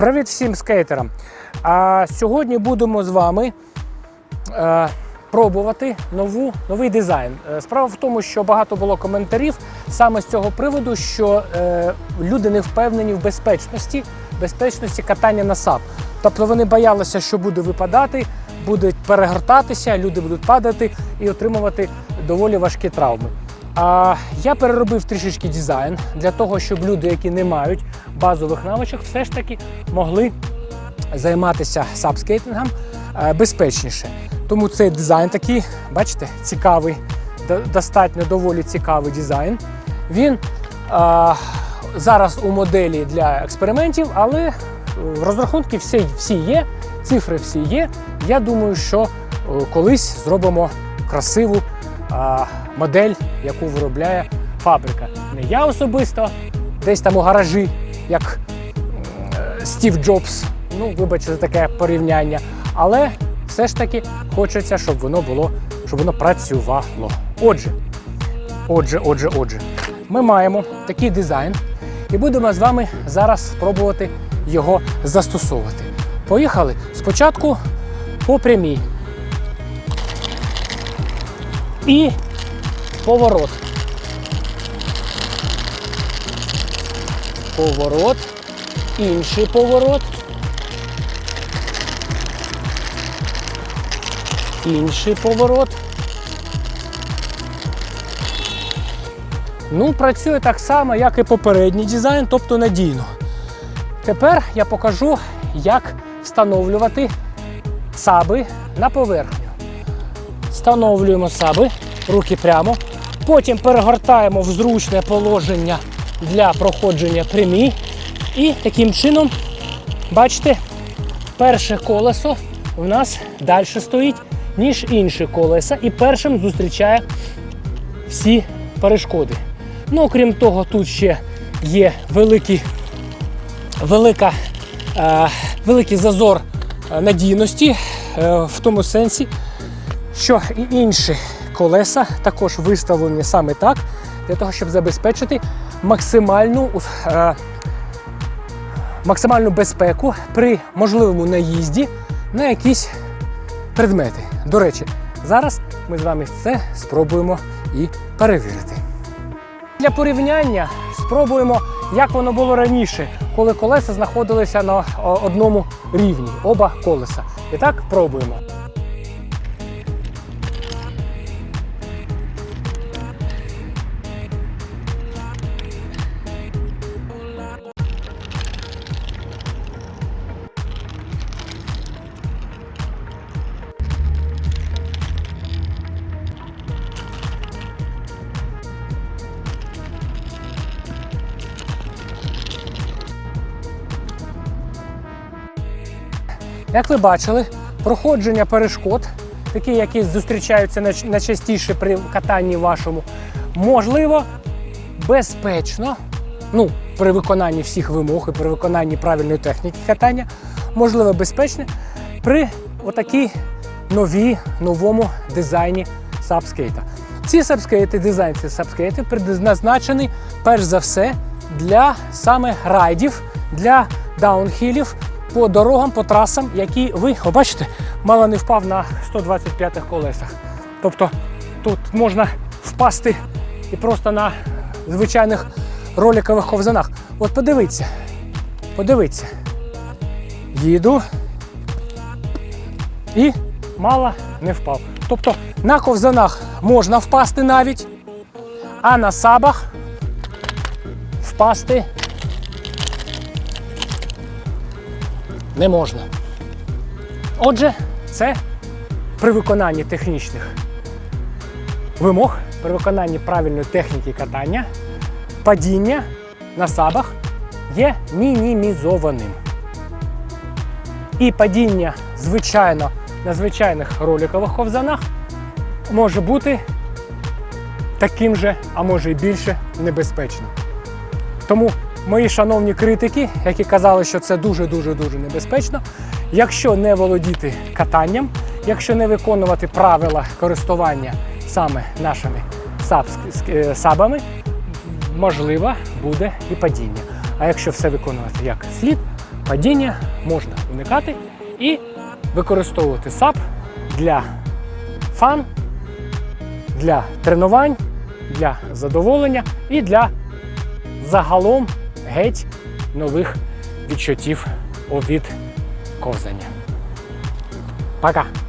Привіт всім скейтерам! Сьогодні будемо з вами пробувати новий дизайн. Справа в тому, що багато було коментарів саме з цього приводу, що люди не впевнені в безпечності катання на SUP. Тобто вони боялися, що буде випадати, будуть перегортатися, люди будуть падати і отримувати доволі важкі травми. Я переробив трішечки дизайн для того, щоб люди, які не мають базових навичок, все ж таки могли займатися сапскейтингом безпечніше. Тому цей дизайн такий, бачите, цікавий, достатньо доволі цікавий дизайн. Він зараз у моделі для експериментів, але розрахунки всі є, цифри всі є. Я думаю, що колись зробимо красиву модель, яку виробляє фабрика. Не я особисто, десь там у гаражі, як Стів Джобс, ну, вибачте за таке порівняння, але все ж таки хочеться, щоб воно працювало. Отже, ми маємо такий дизайн і будемо з вами зараз спробувати його застосовувати. Поїхали. Спочатку по прямій. І поворот. Поворот. Інший поворот. Інший поворот. Ну, працює так само, як і попередній дизайн, тобто надійно. Тепер я покажу, як встановлювати саби на поверхню. Встановлюємо саби, руки прямо, потім перегортаємо в зручне положення для проходження прямі. І таким чином, бачите, перше колесо в нас далі стоїть, ніж інші колеса, і першим зустрічає всі перешкоди. Ну, окрім того, тут ще є великий зазор надійності, в тому сенсі, що і інші колеса також виставлені саме так, для того, щоб забезпечити максимальну безпеку при можливому наїзді на якісь предмети. До речі, зараз ми з вами це спробуємо і перевірити. Для порівняння спробуємо, як воно було раніше, коли колеса знаходилися на одному рівні, оба колеса. І так, пробуємо. Як ви бачили, проходження перешкод, такі, які зустрічаються найчастіше при катанні вашому, можливо, безпечно, ну, при виконанні всіх вимог і при виконанні правильної техніки катання, можливо, безпечно при отакій новому дизайні сапскейта. Ці сапскейти, дизайн цих сапскейтів предназначений, перш за все, для саме райдів, для даунхілів, по дорогам, по трасам, які ви, бачите, мало не впав на 125-х колесах. Тобто тут можна впасти і просто на звичайних роликових ковзанах. От подивіться. Їду і мало не впав. Тобто на ковзанах можна впасти навіть, а на сабах впасти не можна. Отже, це при виконанні технічних вимог, при виконанні правильної техніки катання, падіння на сабах є мінімізованим. І падіння, звичайно, на звичайних роликових ковзанах може бути таким же, а може і більше небезпечним. Тому мої шановні критики, які казали, що це дуже-дуже небезпечно, якщо не володіти катанням, якщо не виконувати правила користування саме нашими сабами, можливо, буде і падіння. А якщо все виконувати як слід, падіння можна уникати і використовувати САП для фан, для тренувань, для задоволення і для загалом геть нових відчуттів від ковзання. Пока!